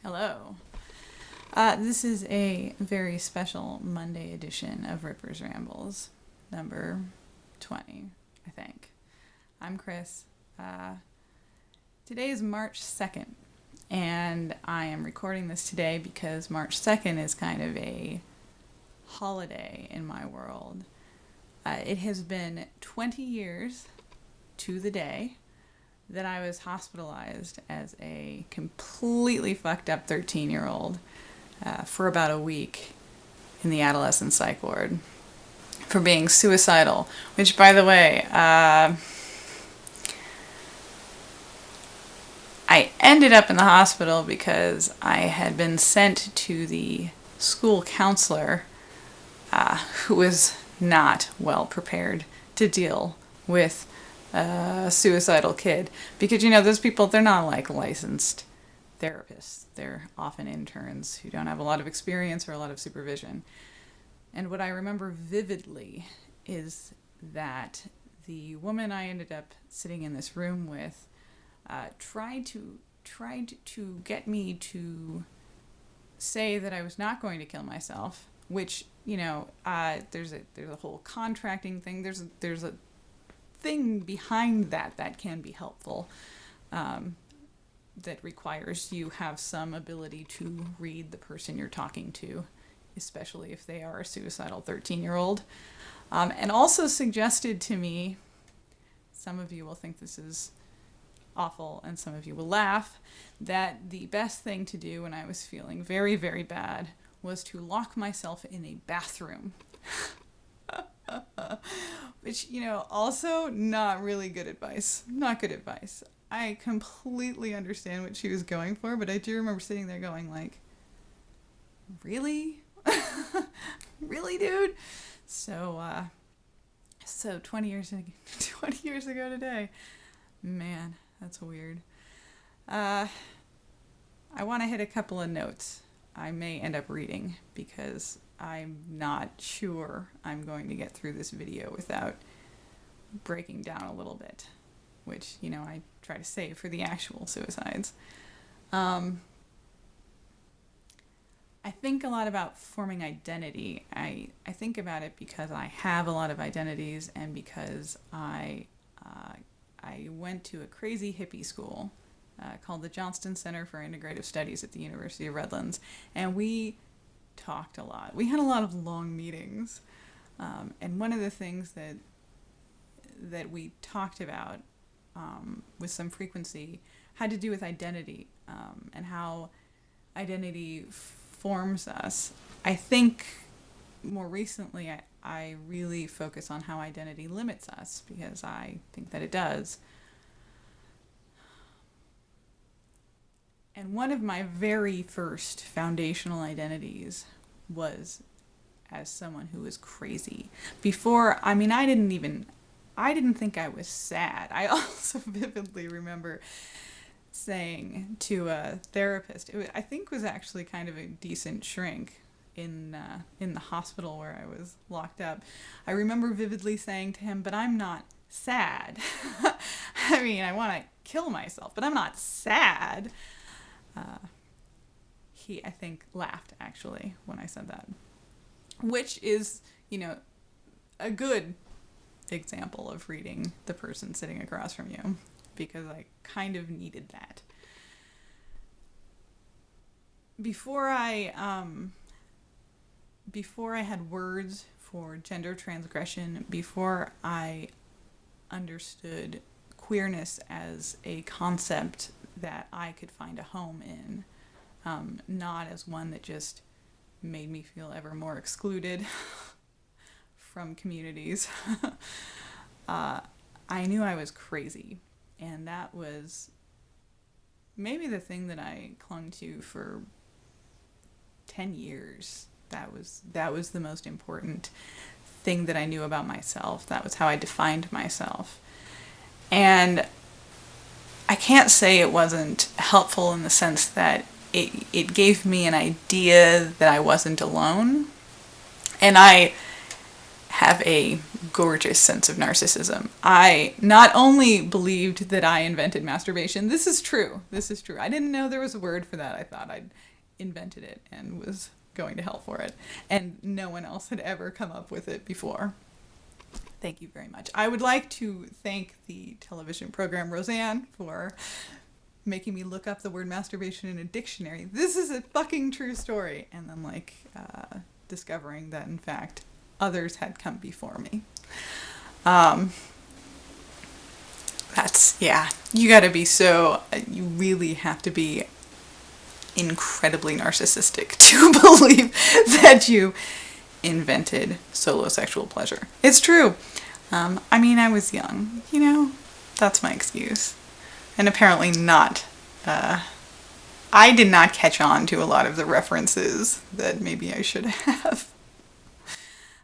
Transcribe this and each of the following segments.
Hello. This is a very special Monday edition of Ripper's Rambles, number 20, I think. I'm Kris. Today is March 2nd, and I am recording this today because March 2nd is kind of a holiday in my world. It has been 20 years to the day that I was hospitalized as a completely fucked up 13-year-old for about a week in the adolescent psych ward for being suicidal, which, by the way, I ended up in the hospital because I had been sent to the school counselor who was not well prepared to deal with a suicidal kid, because those people, they're not like licensed therapists. They're often interns who don't have a lot of experience or a lot of supervision. And what I remember vividly is that the woman I ended up sitting in this room with tried to get me to say that I was not going to kill myself, which there's a whole contracting thing. There's a thing behind that can be helpful, that requires you have some ability to read the person you're talking to, especially if they are a suicidal 13-year-old. And also suggested to me, some of you will think this is awful and some of you will laugh, that the best thing to do when I was feeling very, very bad was to lock myself in a bathroom. Which, also not really good advice. Not good advice. I completely understand what she was going for, but I do remember sitting there going like, really? Really, dude? So 20 years ago today. Man, that's weird. I want to hit a couple of notes I may end up reading because I'm not sure I'm going to get through this video without breaking down a little bit, which, I try to save for the actual suicides. I think a lot about forming identity. I think about it because I have a lot of identities and because I went to a crazy hippie school called the Johnston Center for Integrative Studies at the University of Redlands, and we talked a lot. We had a lot of long meetings, and one of the things that we talked about with some frequency had to do with identity, and how identity forms us. I think more recently I really focus on how identity limits us, because I think that it does. And one of my very first foundational identities was as someone who was crazy. Before, I didn't think I was sad. I also vividly remember saying to a therapist, I think was actually kind of a decent shrink in the hospital where I was locked up. I remember vividly saying to him, but I'm not sad. I want to kill myself, but I'm not sad. He, I think, laughed, actually, when I said that. Which is, a good example of reading the person sitting across from you, because I kind of needed that. Before I had words for gender transgression, before I understood queerness as a concept that I could find a home in, not as one that just made me feel ever more excluded from communities. I knew I was crazy, and that was maybe the thing that I clung to for 10 years. That was the most important thing that I knew about myself. That was how I defined myself. And I can't say it wasn't helpful in the sense that it gave me an idea that I wasn't alone. And I have a gorgeous sense of narcissism. I not only believed that I invented masturbation, this is true. I didn't know there was a word for that. I thought I'd invented it and was going to hell for it. And no one else had ever come up with it before. Thank you very much. I would like to thank the television program Roseanne for making me look up the word masturbation in a dictionary. This is a fucking true story. And then discovering that in fact others had come before me. You really have to be incredibly narcissistic to believe that you invented solo sexual pleasure. It's true. I was young, that's my excuse. And apparently not. I did not catch on to a lot of the references that maybe I should have.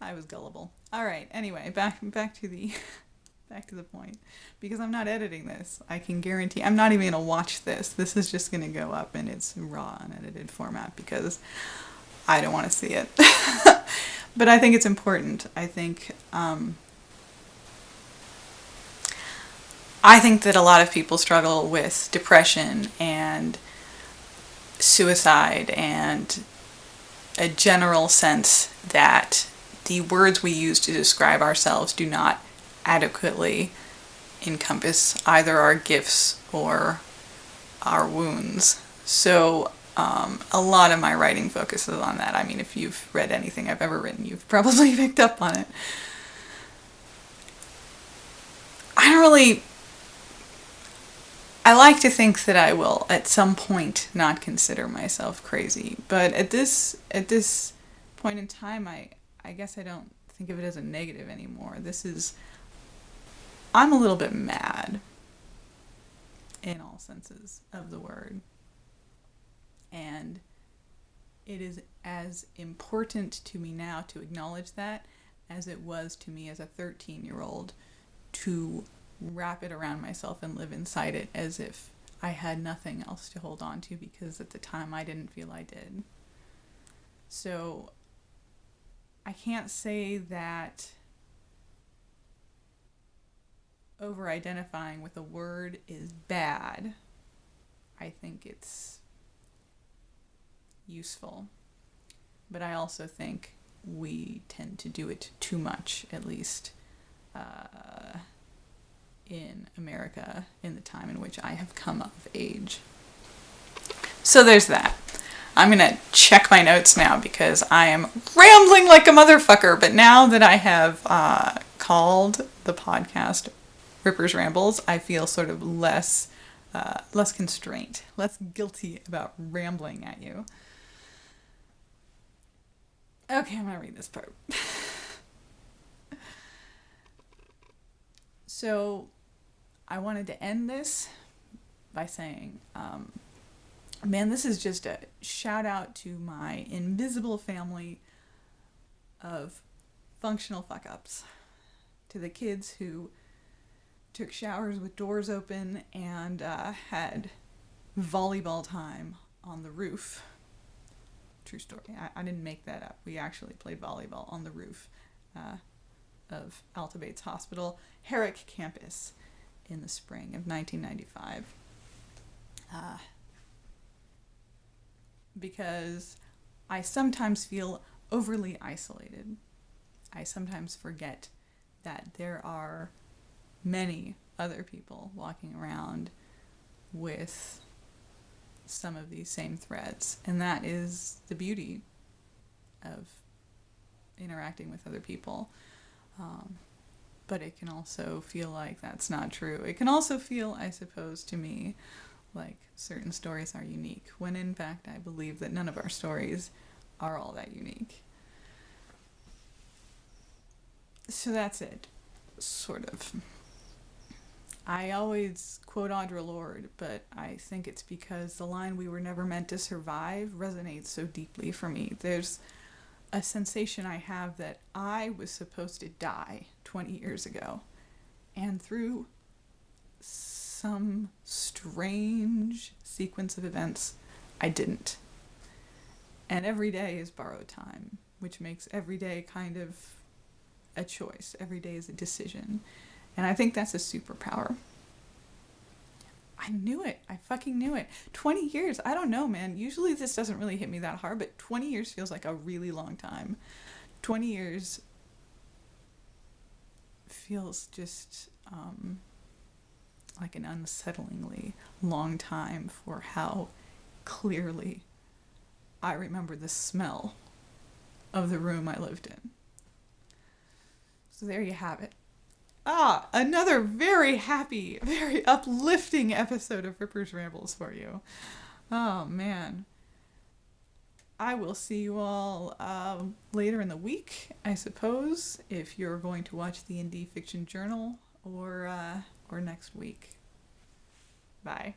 I was gullible. All right. Anyway, back to the point, because I'm not editing this. I can guarantee I'm not even going to watch this. This is just going to go up in its raw, unedited format because I don't want to see it. But I think it's important. I think that a lot of people struggle with depression and suicide and a general sense that the words we use to describe ourselves do not adequately encompass either our gifts or our wounds. So a lot of my writing focuses on that. If you've read anything I've ever written, you've probably picked up on it. I like to think that I will at some point not consider myself crazy, but at this point in time, I guess I don't think of it as a negative anymore. I'm a little bit mad in all senses of the word. And it is as important to me now to acknowledge that as it was to me as a 13-year-old to wrap it around myself and live inside it as if I had nothing else to hold on to, because at the time I didn't feel I did. So I can't say that over-identifying with a word is bad. I think it's useful. But I also think we tend to do it too much, at least in America, in the time in which I have come of age. So there's that. I'm going to check my notes now because I am rambling like a motherfucker. But now that I have called the podcast Ripper's Rambles, I feel sort of less constraint, less guilty about rambling at you. Okay, I'm going to read this part. So I wanted to end this by saying, this is just a shout out to my invisible family of functional fuck-ups. To the kids who took showers with doors open and had volleyball time on the roof. True story. I didn't make that up. We actually played volleyball on the roof of Alta Bates Hospital, Herrick Campus, in the spring of 1995. Because I sometimes feel overly isolated. I sometimes forget that there are many other people walking around with some of these same threads. And that is the beauty of interacting with other people. But it can also feel like that's not true. It can also feel, I suppose, to me, like certain stories are unique, when in fact I believe that none of our stories are all that unique. So that's it, sort of. I always quote Audre Lorde, but I think it's because the line "we were never meant to survive" resonates so deeply for me. There's a sensation I have that I was supposed to die 20 years ago, and through some strange sequence of events, I didn't. And every day is borrowed time, which makes every day kind of a choice. Every day is a decision. And I think that's a superpower. I knew it. I fucking knew it. 20 years. I don't know, man. Usually this doesn't really hit me that hard, but 20 years feels like a really long time. 20 years feels just like an unsettlingly long time for how clearly I remember the smell of the room I lived in. So there you have it. Another very happy, very uplifting episode of Ripper's Rambles for you. Oh, man. I will see you all later in the week, I suppose, if you're going to watch the Indie Fiction Journal, or next week. Bye.